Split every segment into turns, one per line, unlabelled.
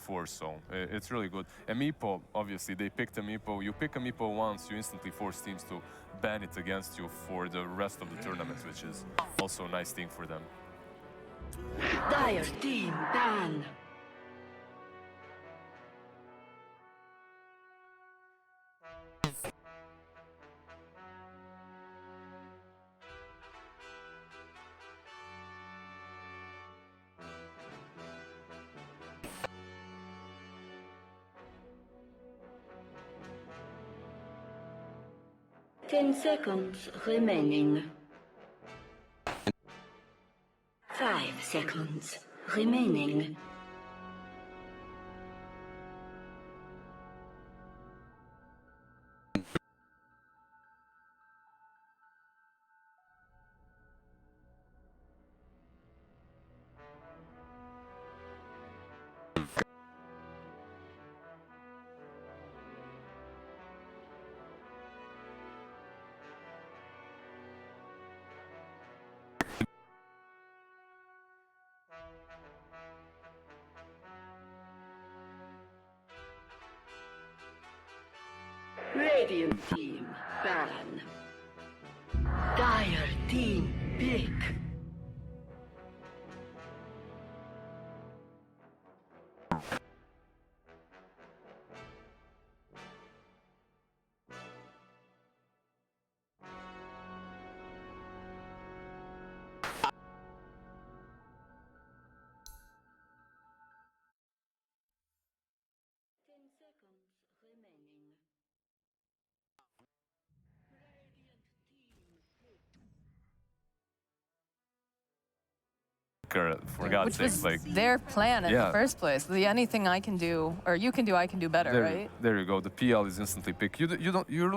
before, so it's really good. And Meepo, obviously, they picked a Meepo. You pick a Meepo once, you instantly force teams to ban it against you for the rest of the tournament, which is also a nice thing for them.
Dire team ban. Ten seconds remaining. 5 seconds remaining. Radiant team ban. Dire team pick.
For God's
Which
sake,
was
like
their plan in the
yeah.
first place. Anything I can do, or you can do, I can do better, right?
There you go. The PL is instantly picked. You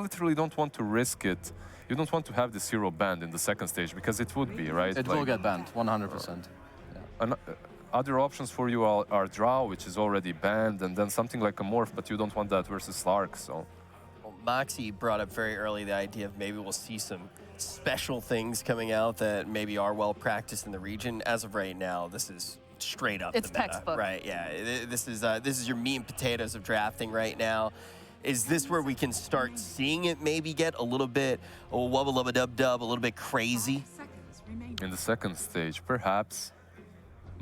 literally don't want to risk it. You don't want to have this hero banned in the second stage because it would be, right?
It will get banned, 100%.
Other options for you are Drow, which is already banned, and then something like a Morph, but you don't want that versus Slark, so.
Well, Moxie brought up very early the idea of maybe we'll see some special things coming out that maybe are well practiced in the region. As of right now, this is straight up
It's
the meta,
textbook.
right? Yeah, this is your meat and potatoes of drafting right now. Is this where we can start seeing it maybe get a little bit wubba lubba dub dub, a little bit crazy?
In the second stage, perhaps.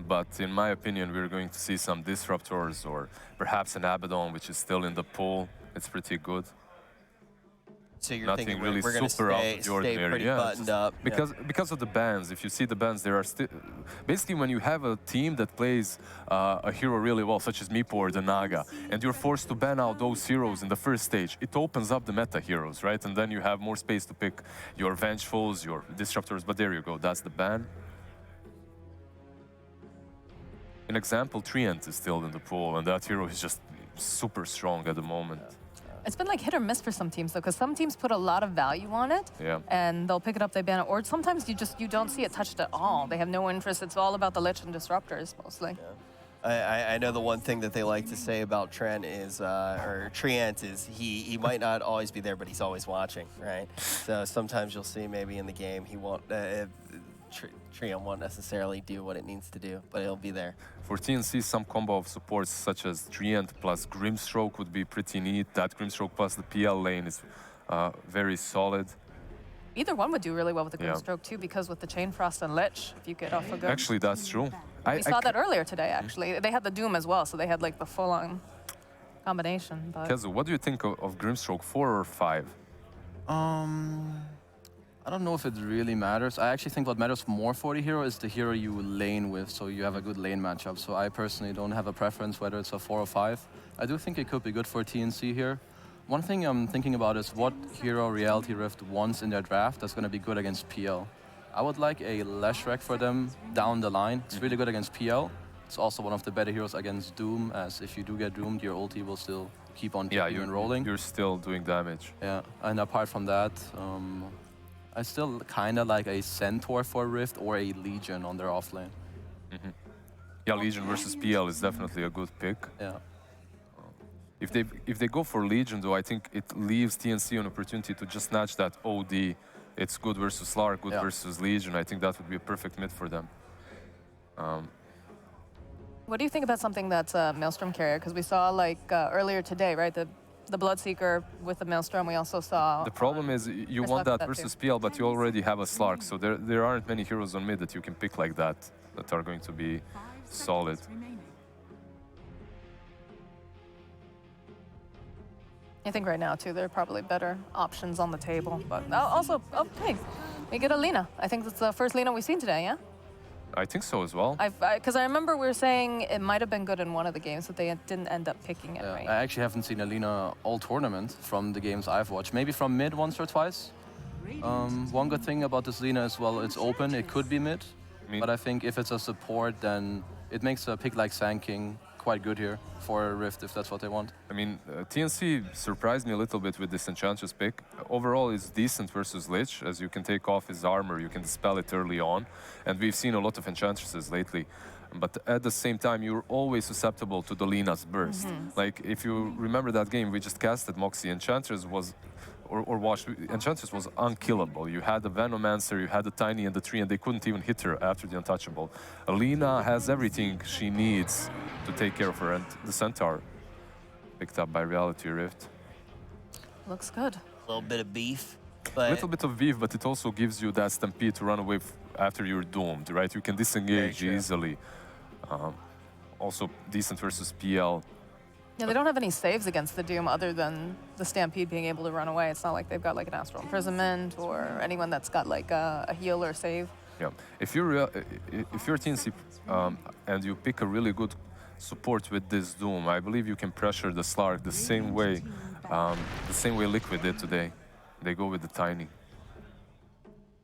But in my opinion, we're going to see some Disruptors or perhaps an Abaddon, which is still in the pool. It's pretty good.
So you're
Nothing
thinking
really
we're going to
super out of the
stay
ordinary.
pretty buttoned up.
Because of the bans. If you see the bans, there are still basically when you have a team that plays a hero really well, such as Meepo or the Naga, and you're forced to ban out those heroes in the first stage, it opens up the meta heroes, right? And then you have more space to pick your Vengeful's, your Disruptors. But there you go, that's the ban. An example, Treant is still in the pool, and that hero is just super strong at the moment.
It's been like hit or miss for some teams though, because some teams put a lot of value on it, and they'll pick it up, they ban it, or sometimes you don't see it touched at all. They have no interest. It's all about the Lich and Disruptors mostly.
I know the one thing that they like to say about Trent is, or Treant is, he might not always be there, but he's always watching, right? So sometimes you'll see maybe in the game he won't. Treant won't necessarily do what it needs to do, but he'll be there.
For TNC, some combo of supports such as Treant plus Grimstroke would be pretty neat. That Grimstroke plus the PL lane is very solid.
Either one would do really well with the Grimstroke too, because with the Chain Frost and Lich, if you get off a good...
Actually, that's true.
We saw that earlier today, actually. They had the Doom as well, so they had like the full-on combination.
Kezu, what do you think of Grimstroke, 4 or 5?
I don't know if it really matters. I actually think what matters more for the hero is the hero you lane with, so you have a good lane matchup. So I personally don't have a preference whether it's a 4 or 5. I do think it could be good for TNC here. One thing I'm thinking about is what hero Reality Rift wants in their draft that's going to be good against PL. I would like a Leshrac for them down the line. It's really good against PL. It's also one of the better heroes against Doom, as if you do get doomed, your ulti will still keep on kicking and rolling.
You're still doing damage.
Yeah, and apart from that, I still kind of like a Centaur for Rift or a Legion on their offlane.
Yeah, Legion versus PL is definitely a good pick.
Yeah.
If they go for Legion, though, I think it leaves TNC an opportunity to just snatch that OD. It's good versus Slark, good versus Legion. I think that would be a perfect mid for them.
What do you think about something that's a Maelstrom carrier? Because we saw like earlier today, right? The Bloodseeker with the Maelstrom. We also saw.
The problem is you want that versus PL, but you already have a Slark, so there aren't many heroes on mid that you can pick like that are going to be solid.
I think right now too, there are probably better options on the table. But also, okay, we get a Lina. I think that's the first Lina we've seen today. Yeah.
I think so as well.
Because I remember we were saying it might have been good in one of the games, but they didn't end up picking it, right?
I actually haven't seen Alina all tournament from the games I've watched. Maybe from mid once or twice. One good thing about this Lina as well, it's open. It could be mid, but I think if it's a support, then it makes a pick like Sand King quite good here for a Rift if that's what they want.
I mean, TNC surprised me a little bit with this Enchantress pick. Overall, it's decent versus Lich, as you can take off his armor, you can dispel it early on, and we've seen a lot of Enchantresses lately. But at the same time, you're always susceptible to the Lina's burst. Like, if you remember that game, we just casted Moxie. Enchantress was, or watched, Enchantress was unkillable. You had the Venomancer, you had the Tiny and the Tree, and they couldn't even hit her after the Untouchable. Alina has everything she needs to take care of her, and the Centaur picked up by Reality Rift.
Looks good.
A little bit of beef, but
A little bit of beef, but it also gives you that stampede to run away after you're doomed, right? You can disengage easily. Also decent versus PL.
Yeah, they don't have any saves against the Doom other than the Stampede being able to run away. It's not like they've got like an Astral Imprisonment or anyone that's got like a heal or save.
Yeah, if you're TNC and you pick a really good support with this Doom, I believe you can pressure the Slark the same way Liquid did today. They go with the Tiny.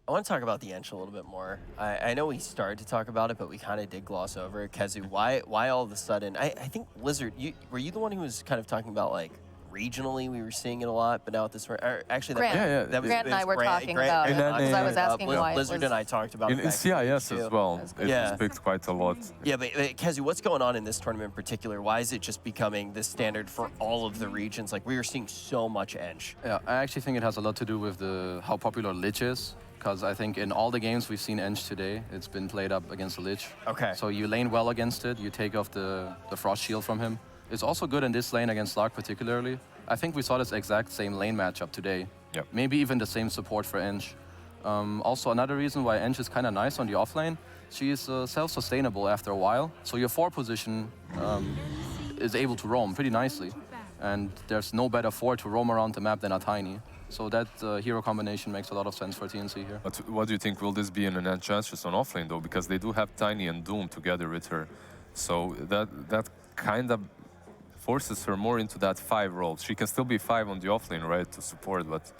I want to talk about the Ench a little bit more. I know we started to talk about it, but we kind of did gloss over it. Kezu, why all of a sudden? I think Lizard, were you the one who was kind of talking about like regionally we were seeing it a lot, but now at this actually
Grant,
that was
Grant and I were talking about it because I was asking why
Lizard and I talked about it
In CIS as well. It
Yeah.
was picked quite a lot.
Yeah, but Kezu, what's going on in this tournament in particular? Why is it just becoming the standard for all of the regions? Like we are seeing so much Ench.
Yeah, I actually think it has a lot to do with how popular Lich is. Because I think in all the games we've seen Ench today, it's been played up against the Lich.
Okay.
So you lane well against it, you take off the Frost Shield from him. It's also good in this lane against Slark particularly. I think we saw this exact same lane matchup today.
Yep.
Maybe even the same support for Ench. Also another reason why Ench is kind of nice on the offlane, she is self-sustainable after a while. So your 4 position is able to roam pretty nicely. And there's no better 4 to roam around the map than a Tiny. So that hero combination makes a lot of sense for TNC here.
But what do you think, will this be an Enchantress on offlane though? Because they do have Tiny and Doom together with her. So that kind of forces her more into that 5 role. She can still be 5 on the offlane, right, to support, but...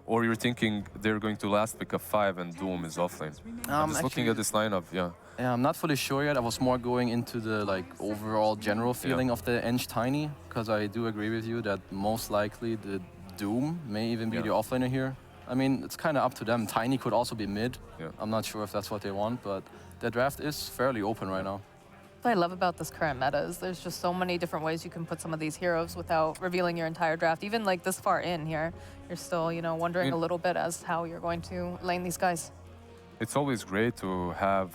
Or you're thinking they're going to last pick a 5 and Doom is offlane? I'm just looking at this lineup, yeah.
Yeah, I'm not fully sure yet. I was more going into the overall general feeling of the Ench Tiny, because I do agree with you that most likely the Doom may even be the offlaner here. I mean, it's kind of up to them. Tiny could also be mid.
Yeah.
I'm not sure if that's what they want, but the draft is fairly open right now.
What I love about this current meta is there's just so many different ways you can put some of these heroes without revealing your entire draft. Even like this far in here, you're still, wondering a little bit as how you're going to lane these guys.
It's always great to have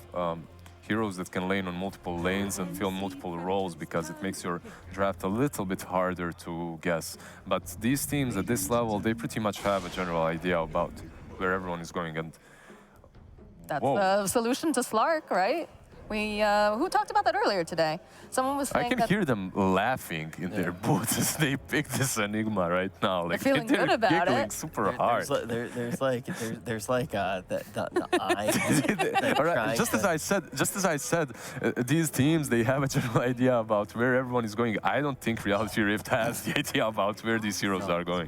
heroes that can lane on multiple lanes and fill multiple roles because it makes your draft a little bit harder to guess. But these teams at this level, they pretty much have a general idea about where everyone is going. And
that's the solution to Slark, right? Who talked about that earlier today? Someone was saying
I can hear them laughing in their boots as they pick this Enigma right now. Like
they're feeling good about
giggling
it.
super hard.
There's like the eye.
All right, just as I said, these teams, they have a general idea about where everyone is going. I don't think Reality Rift has the idea about where these heroes are going.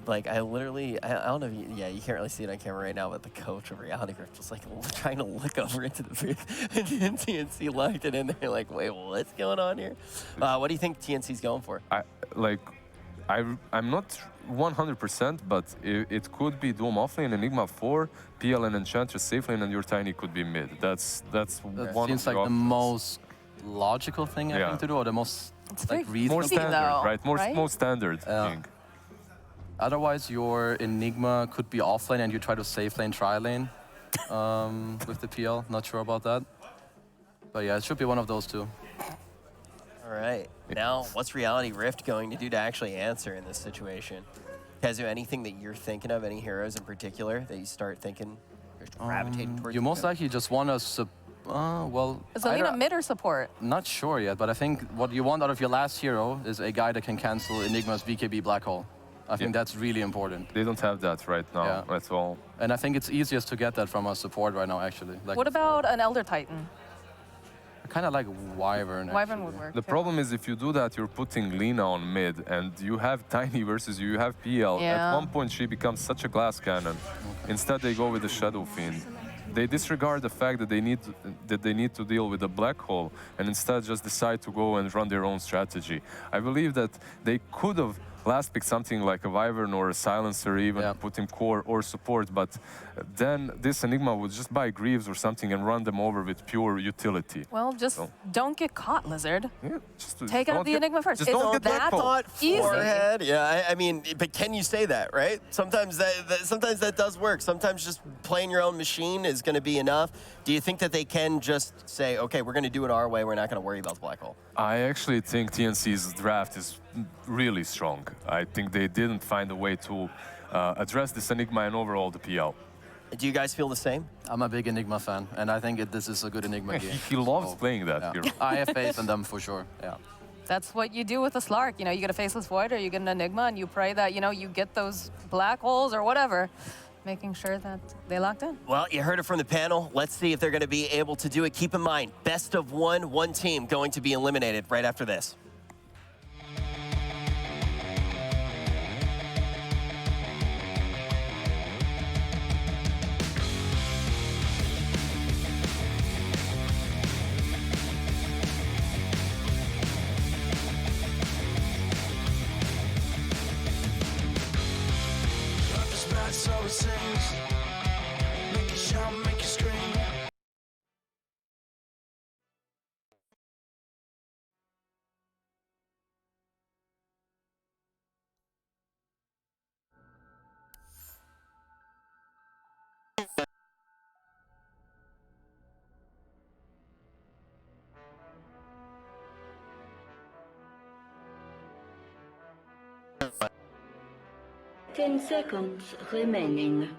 Like I don't know if you can't really see it on camera right now, but the coach of Reality Rift was like trying to look over into the booth. And TNC locked it in there like, wait, what's going on here? What do you think TNC's going for?
I'm not 100%, but it could be Doom offlane, Enigma 4, PL and Enchantress safe lane, and your Tiny could be mid. That's one
seems
of
like the most logical thing I think to do, or the most reasonable.
More standard,
though,
right? Most standard thing.
Otherwise, your Enigma could be offlane and you try to safe lane, tri lane with the PL. Not sure about that. But yeah, it should be one of those two.
All right. Now, what's Reality Rift going to do to actually answer in this situation? Kazu, anything that you're thinking of, any heroes in particular that you start thinking, gravitating towards?
You most likely just want to, well...
Is Alina mid or support?
Not sure yet, but I think what you want out of your last hero is a guy that can cancel Enigma's BKB Black Hole. I think that's really important.
They don't have that right now, that's all.
And I think it's easiest to get that from a support right now, actually. Like,
What about an Elder Titan?
I kind of like Wyvern.
Wyvern would work.
The problem is if you do that, you're putting Lina on mid, and you have Tiny versus you have PL. At one point, she becomes such a glass cannon. Instead, they go with the Shadow Fiend. They disregard the fact that they need to deal with the black hole, and instead just decide to go and run their own strategy. I believe that they could have last picked something like a Wyvern or a Silencer, even put him core or support, but then this Enigma would just buy Greaves or something and run them over with pure utility.
Well, just don't get caught, Lizard.
Yeah,
Take out the Enigma first.
Just don't get that
caught. Forehead. Yeah, I mean, but can you say that, right? Sometimes that does work. Sometimes just playing your own machine is going to be enough. Do you think that they can just say, okay, we're going to do it our way, we're not going to worry about the black hole?
I actually think TNC's draft is really strong. I think they didn't find a way to address this Enigma and overall the PL.
Do you guys feel the same?
I'm a big Enigma fan, and I think this is a good Enigma game.
He loves playing that hero.
I have faith in them for sure,
That's what you do with a Slark. You know, you get a Faceless Void or you get an Enigma and you pray that, you know, you get those black holes or whatever, making sure that they locked in.
Well, you heard it from the panel. Let's see if they're going to be able to do it. Keep in mind, best of one team going to be eliminated right after this.
So it sings, make you shout, make you scream.
Ten seconds remaining.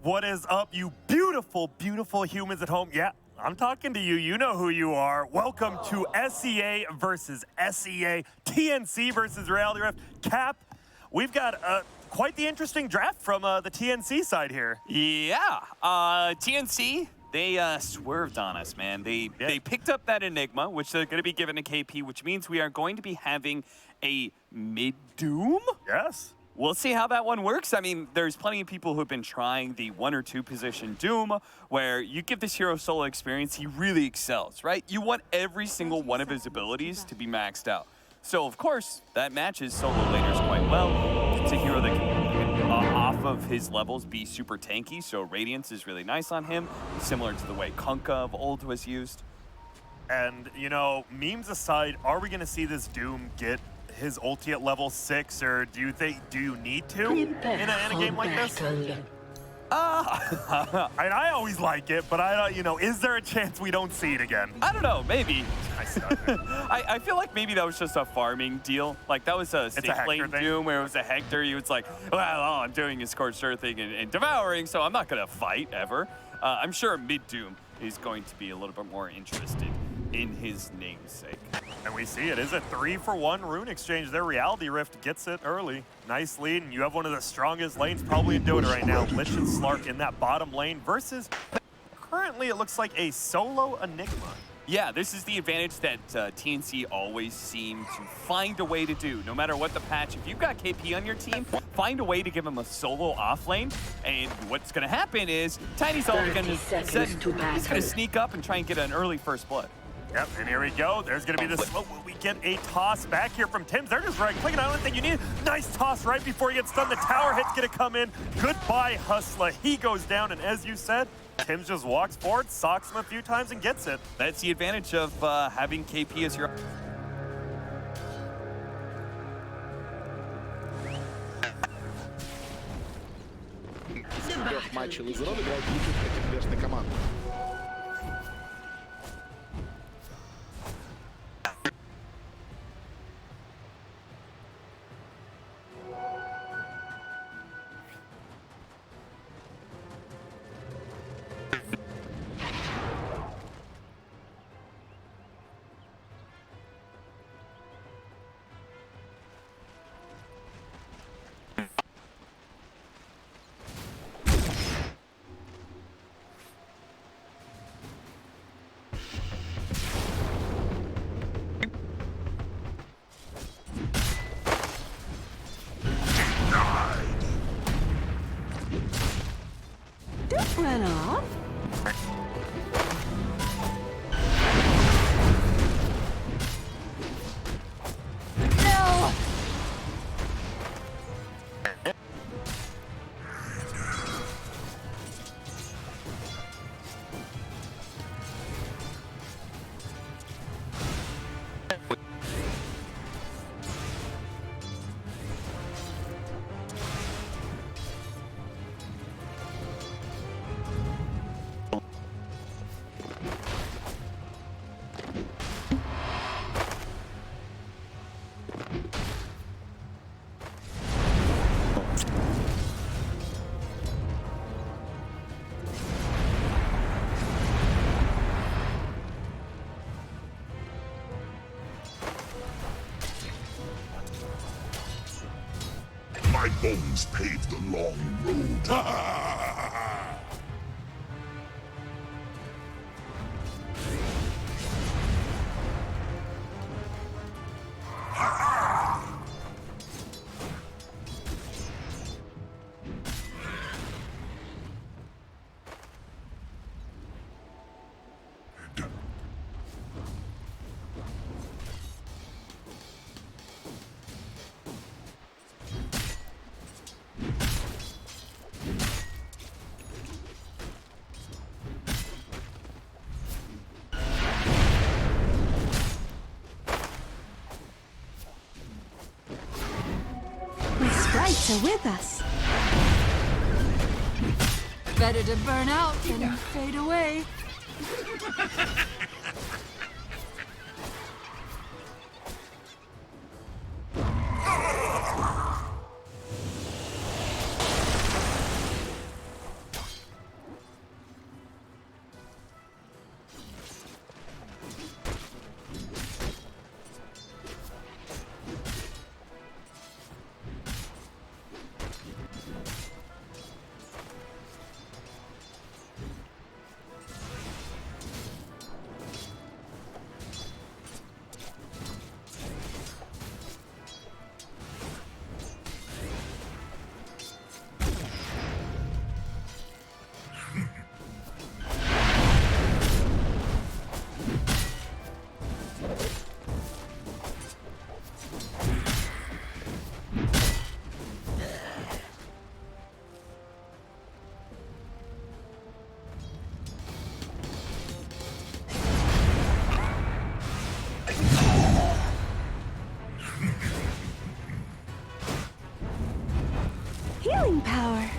What is up, you beautiful, beautiful humans at home? Yeah, I'm talking to you. You know who you are. Welcome to SEA versus SEA, TNC versus Reality Rift. Cap, we've got quite the interesting draft from the TNC side here.
Yeah, TNC, they swerved on us, man. They picked up that Enigma, which they're going to be given a KP, which means we are going to be having a mid-Doom?
Yes.
We'll see how that one works. I mean, there's plenty of people who have been trying the 1 or 2 position Doom, where you give this hero solo experience, he really excels, right? You want every single one of his abilities to be maxed out. So, of course, that matches solo laners quite well. It's a hero that can, off of his levels, be super tanky, so Radiance is really nice on him, similar to the way Kunkka of old was used.
And, you know, memes aside, are we going to see this Doom get his ulti at level 6, or do you need to in a game like this? I always like it, but I don't, you know, is there a chance we don't see it again?
I don't know, maybe. I feel like maybe that was just a farming deal. Like that was a safe lane Doom where it was a Hector. He was like, well, all I'm doing is Scorched Earthing and Devouring, so I'm not gonna fight ever. I'm sure mid Doom is going to be a little bit more interested in his namesake.
And we see it is a 3-for-1 rune exchange. Their Reality Rift gets it early. Nice lead, and you have one of the strongest lanes probably in Dota right now. Lich and Slark in that bottom lane versus, currently it looks like a solo Enigma.
Yeah, this is the advantage that TNC always seem to find a way to do. No matter what the patch, if you've got KP on your team, find a way to give him a solo off lane. And what's going to happen is Tiny's all going to sneak up and try and get an early first blood.
Yep, and here we go. There's going to be the smoke. Will we get a toss back here from Tims? They're just right-clicking. I don't think you need a nice toss right before he gets done. The tower hit's going to come in. Goodbye, Hustler. He goes down, and as you said, Tims just walks forward, socks him a few times, and gets it.
That's the advantage of having KP as your...
Трех матчей лузеров играют лучше против команды.
Run off.
No!
My bones paved the long road.
Sprites are with us. Better to burn out than fade away. Healing power.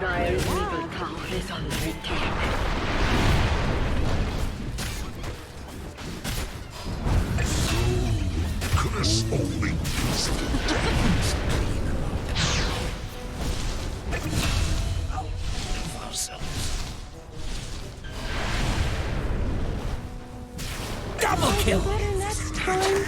Dire's middle tower is under attack.
Curse only
Double kill. Better next time.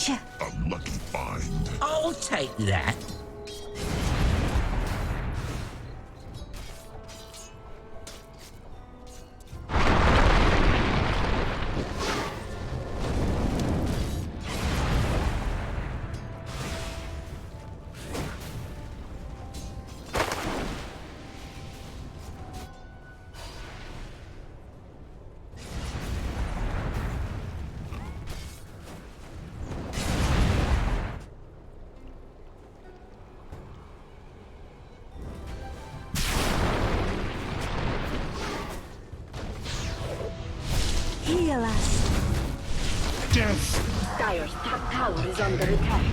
A lucky find.
I'll take that.
Heal us.
Death!
Dire's top tower is under attack.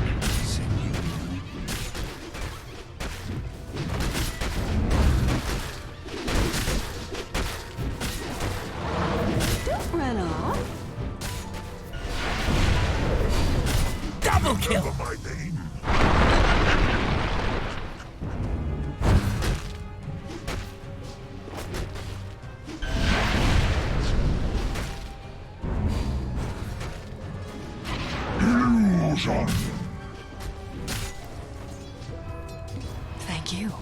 Don't run off.
Double kill!
Remember my name? Illusion!
Thank you.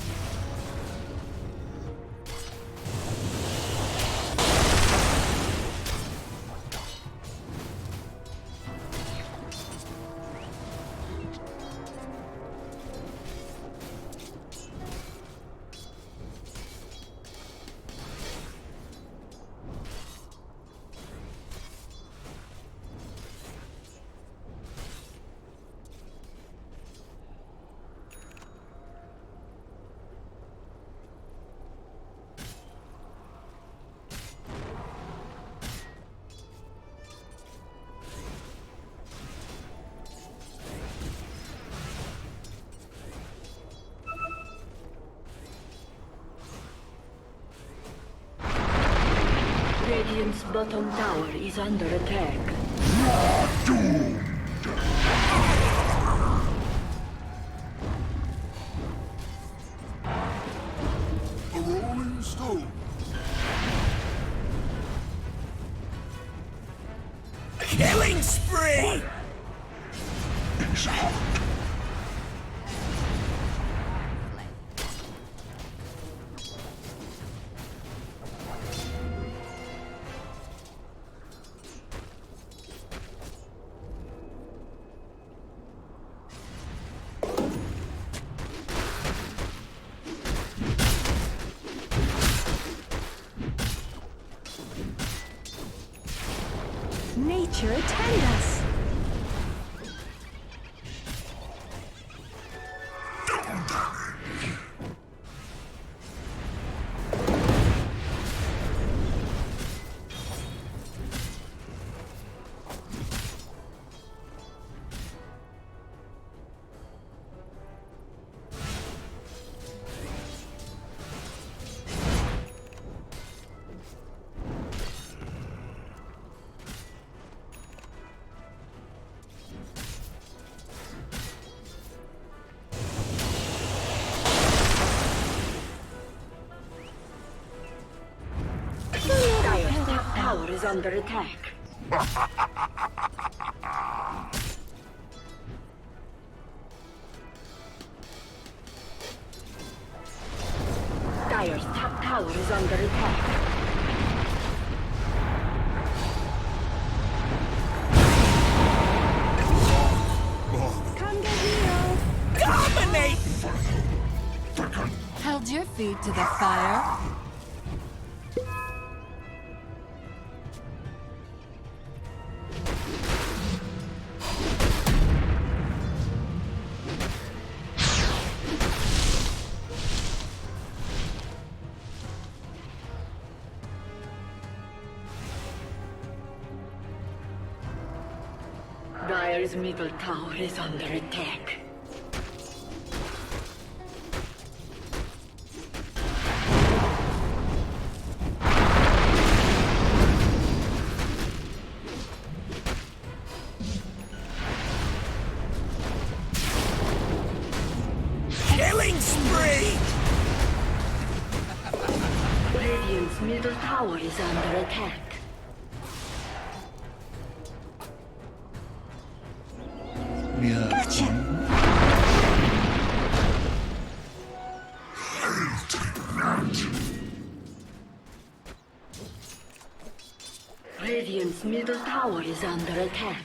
Radiant's bottom tower is under attack.
Doomed! A rolling stone.
Killing spree!
Is hot.
Nature attend us. Dire's top tower is under attack. Dire's top tower is under attack. Come get healed.
Dominate!
Held your feet to the fire. Dire's middle tower is under attack.
Killing spree!
Radiant's middle tower is under attack. Radiant's middle tower is under attack.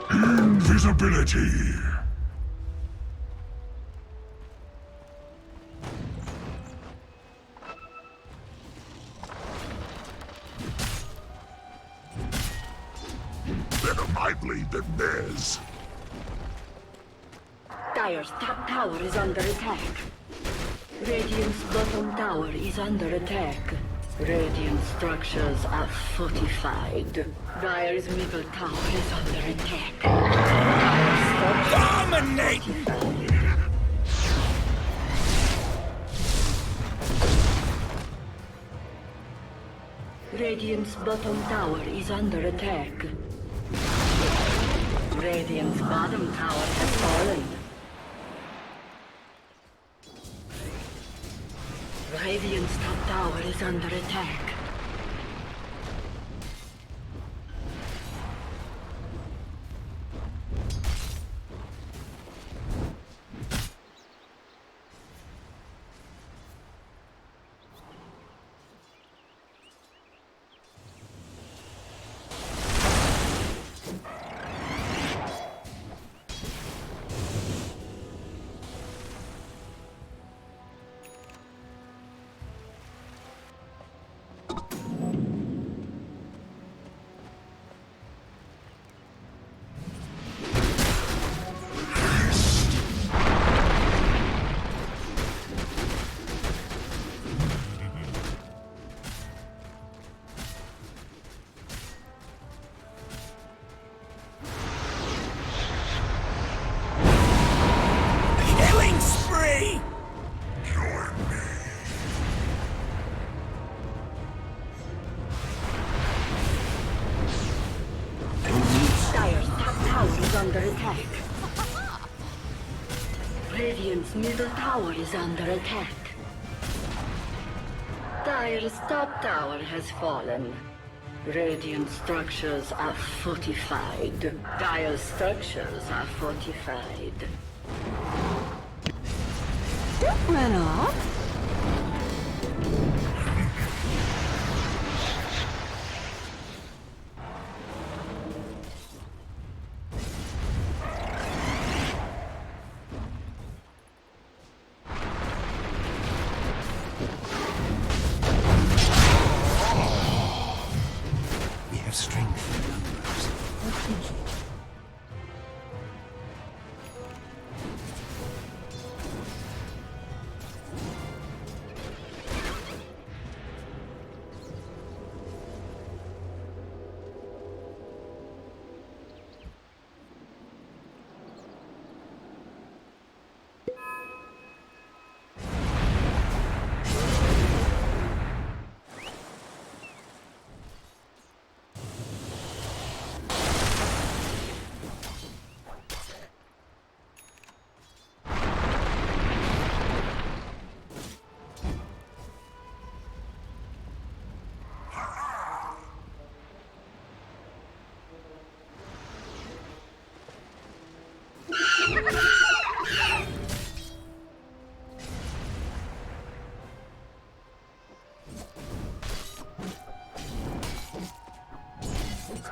Invisibility. Better my blade than theirs.
Dire's top tower is under attack. Radiant's bottom tower is under attack. Radiant structures are fortified. Dire's middle tower is under attack.
Dominate!
Radiant's bottom tower is under attack. Radiant's bottom tower has fallen. Radiant's top tower is under attack. Under attack. Radiant's middle tower is under attack. Dire's top tower has fallen. Radiant structures are fortified. Dire's structures are fortified. That went off.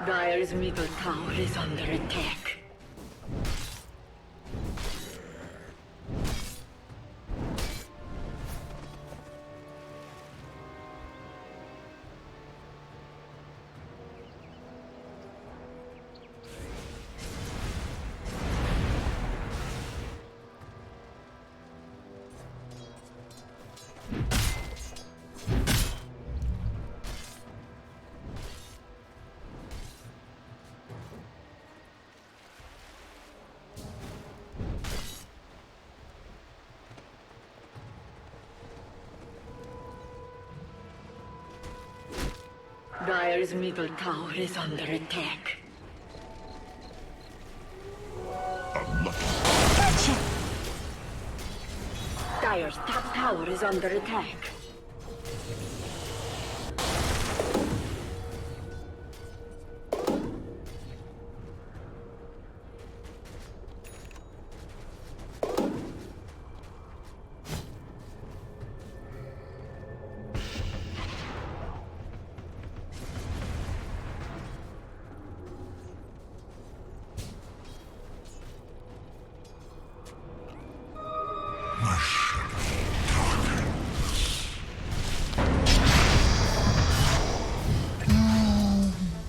Dire's middle tower is under attack. Dire's middle tower is under attack. Dire's top tower is under attack.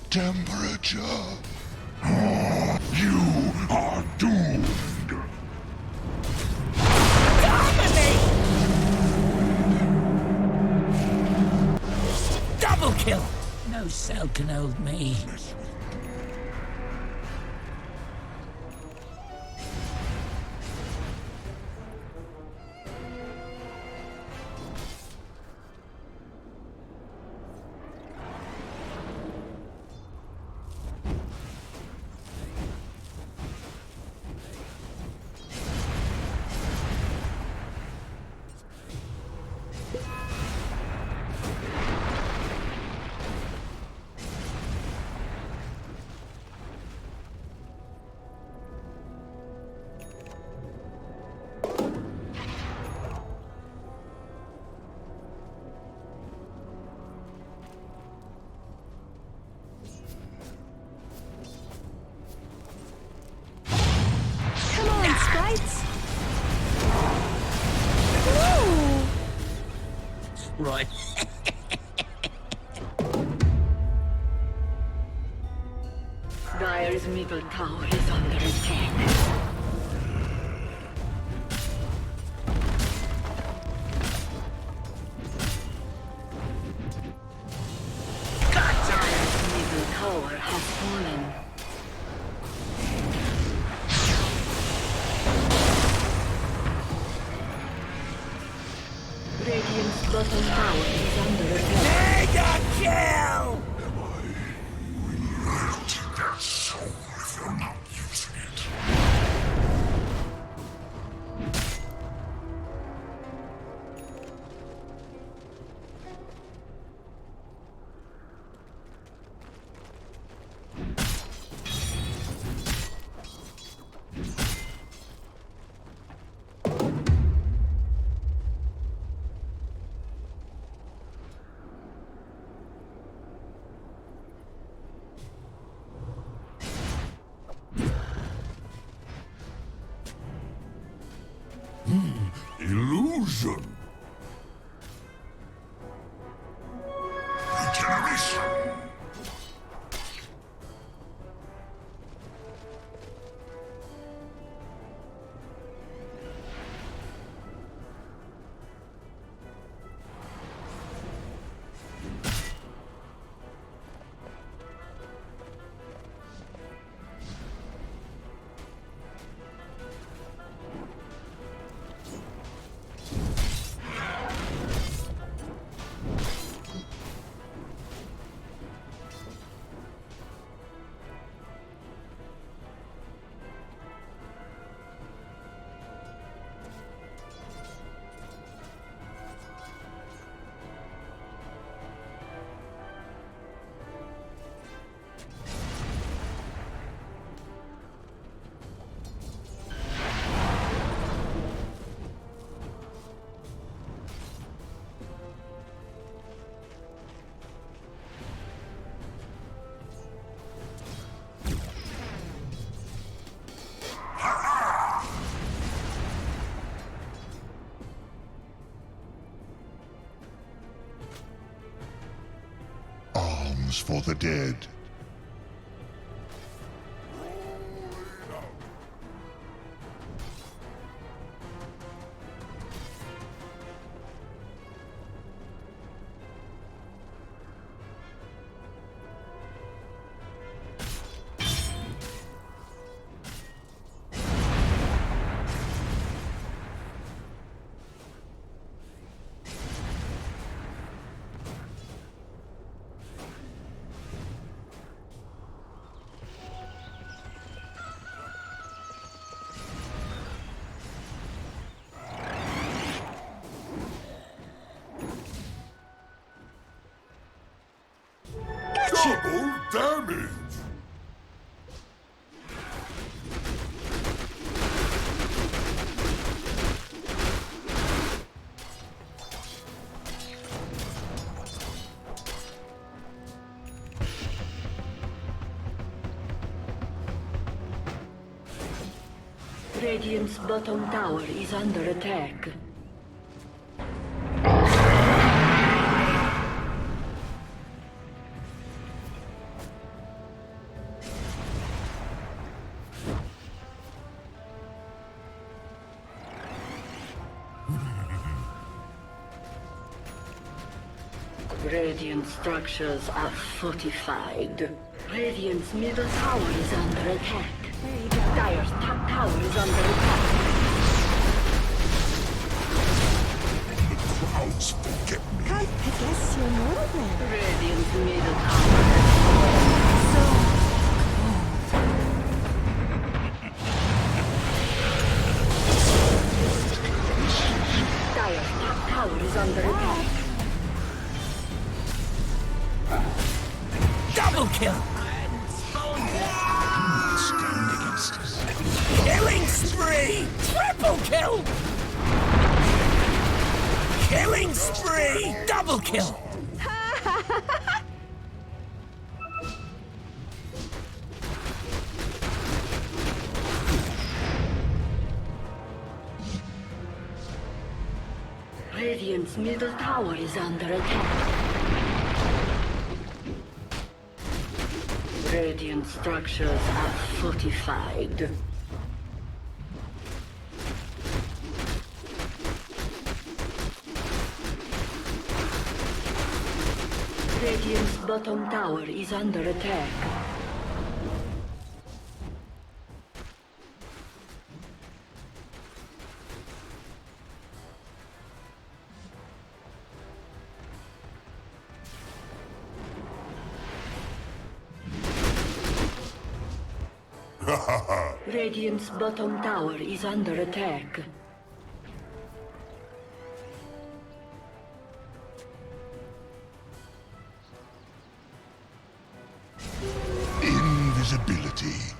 Temperature. You are doomed.
Dominate! Double kill! No cell can hold me. Right.
Dire's middle tower is under attack. Dire's middle tower has fallen. Radiant's bottom tower is under attack.
Mega kill!
That soul if you're not using it. Illusion. Regeneration. Arms for the dead. Double damage!
Radiant's bottom tower is under attack. Radiant structures are fortified. Radiant's middle tower is under attack. Dire's top tower is under attack.
The crowds forget me.
I guess you're more than.
Radiant's middle tower has fallen. Dire's top tower is under attack.
Double kill! Killing spree! Triple kill! Killing spree! Double kill!
Radiant's middle tower is under attack. Radiant structures are fortified. Radiant's bottom tower is under attack. Radiant's bottom tower is under attack.
Invisibility.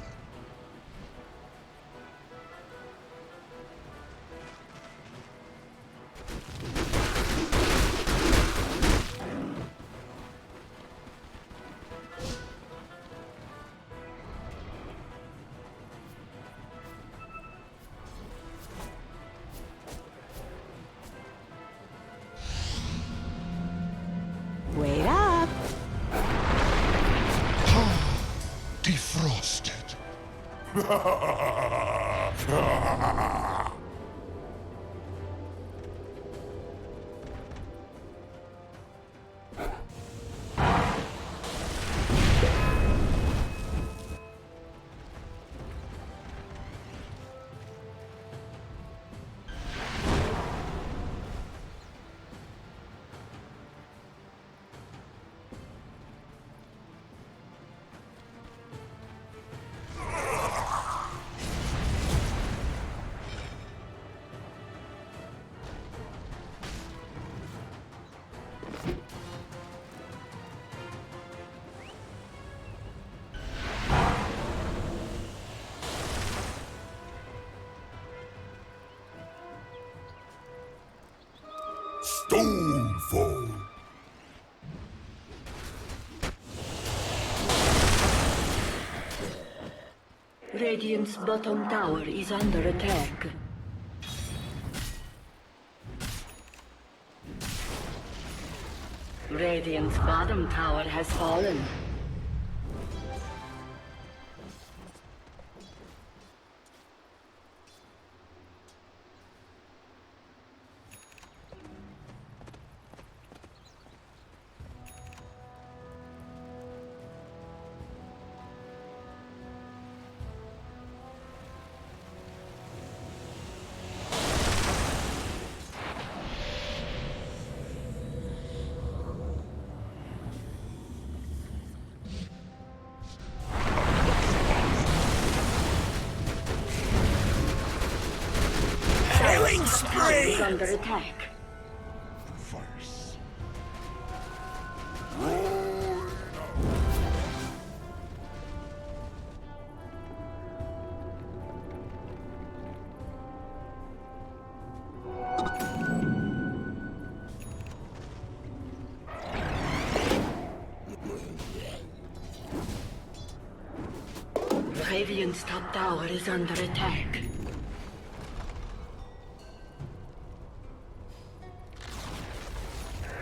Wait up.
Defrosted. Stonefall.
Radiant's bottom tower is under attack. Radiant's bottom tower has fallen.
Killing spree!
Is under attack.
First.
Radiant's top tower is under attack.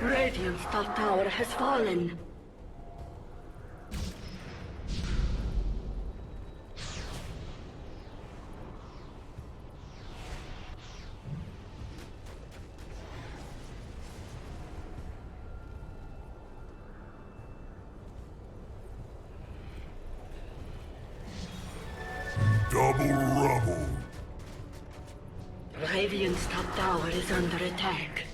Radiant's top tower has fallen.
Double rubble.
Radiant's top tower is under attack.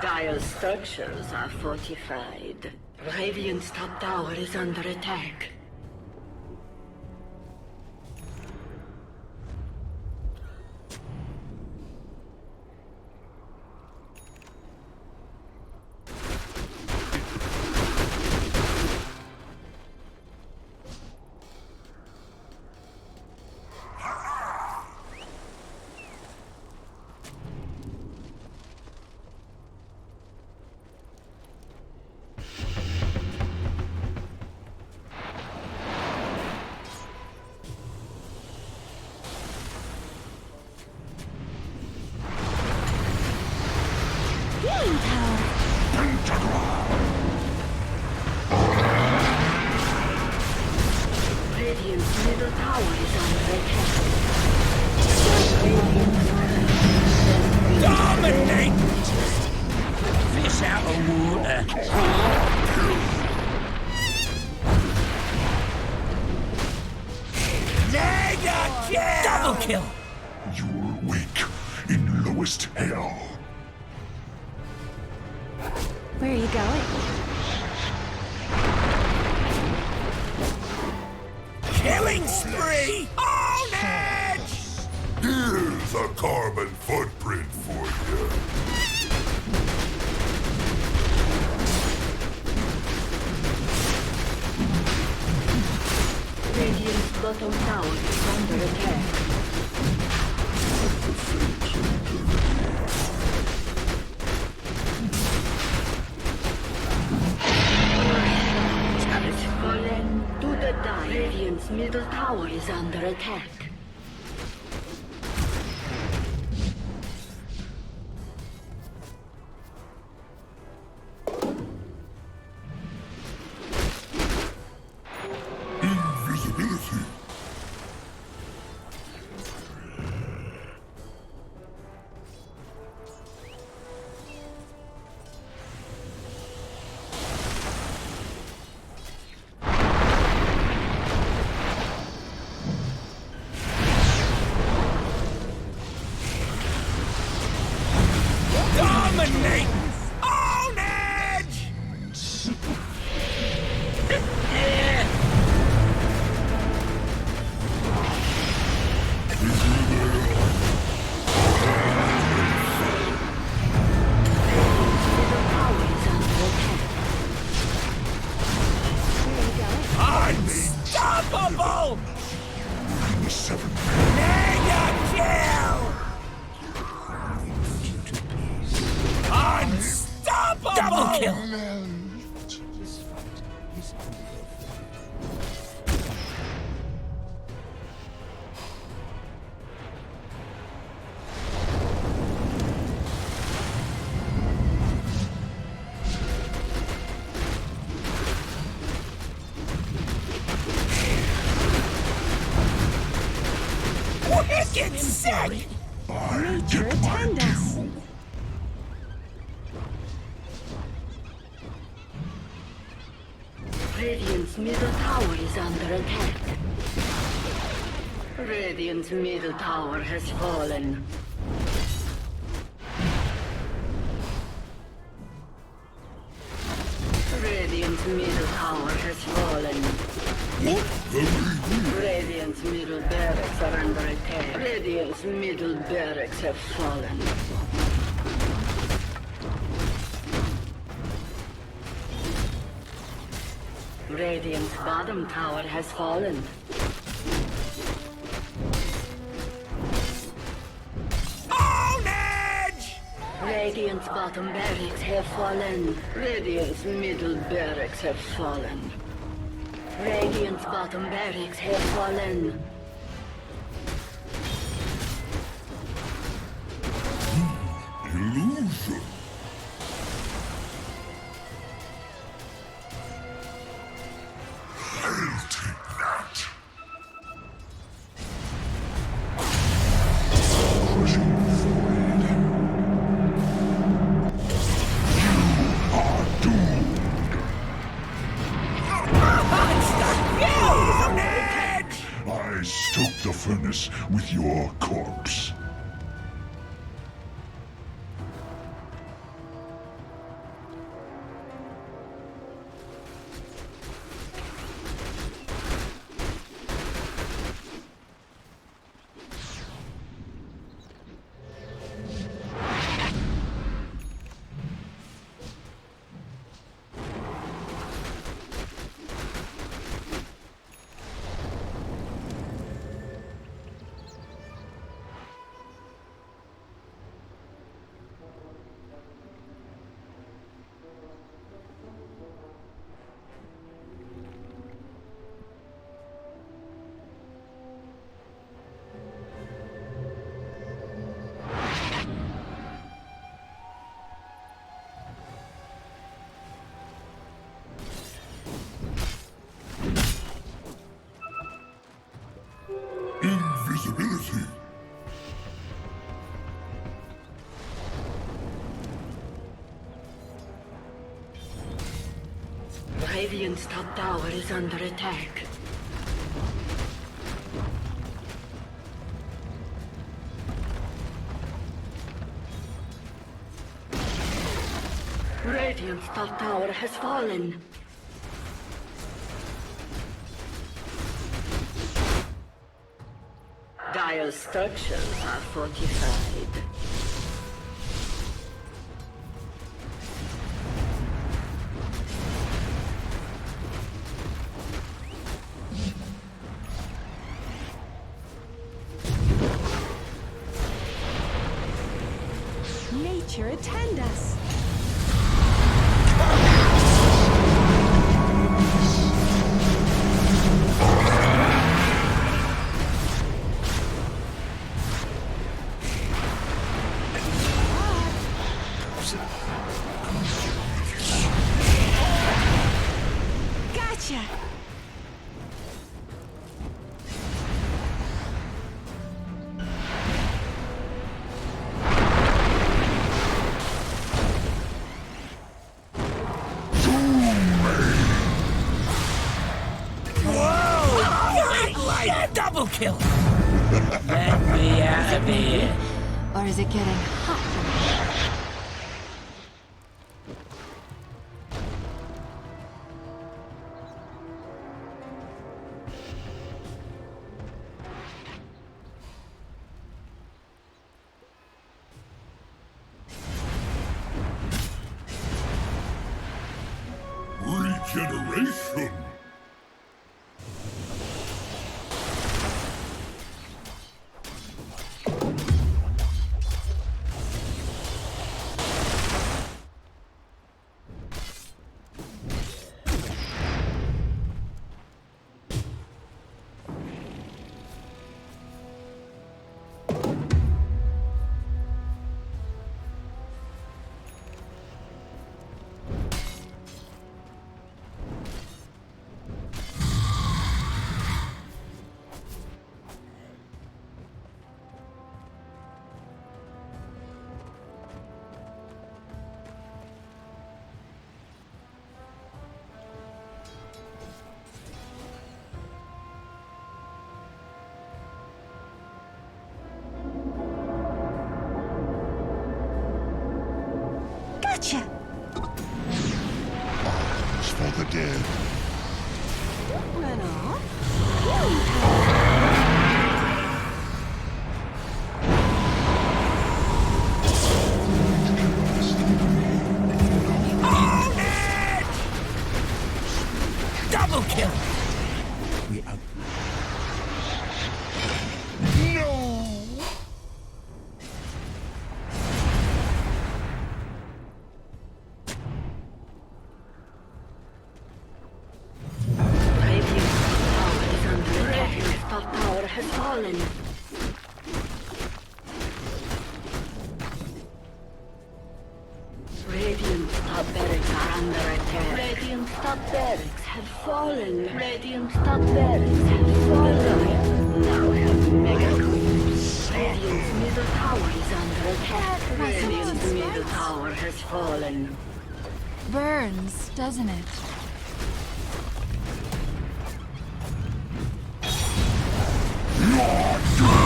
Dire's structures are fortified. Radiant's top tower is under attack. Radiant's middle tower is under attack.
Dominate! Fish out of water. Mega kill! Double kill!
You're weak in lowest hell.
Where are you going?
Killing spree! On edge!
Here's a carbon footprint for you.
Radiant's bottom tower is under attack. Has fallen to the die. Radiant's middle tower is under attack.
Invisibility.
Dominate! On edge! Unstoppable! Mega kill! Unstoppable! Double kill! Wicked sick!
Nature attend us.
Radiant's middle tower is under attack. Radiant's middle tower has fallen. Radiant's middle tower has fallen. Radiant's middle barracks are under attack. Radiant's middle barracks have fallen. Radiant's bottom tower has fallen.
On edge!
Radiant's bottom barracks have fallen. Radiant's middle barracks have fallen. Radiant's bottom barracks have fallen.
Illusion. I'll take that. Crushing void. You are doomed. I stoke the furnace with your corpse. Invisibility.
Radiant's top tower is under attack. Radiant's top tower has fallen. Dire's structures are fortified.
Nature attend us. Gotcha.
Double kill! Let me out of here.
Or is it getting hot?
Regeneration.
Gotcha.
Arms for the dead.
Don't run off.
Double kill!
We out. No!
has fallen. Radiant's top barracks are under attack. Radiant's top barracks have fallen. Radiant's top barracks have fallen. Now have mega creeps. Radiant's middle tower is under attack. Radiant's middle tower has fallen.
Burns, doesn't it?
Your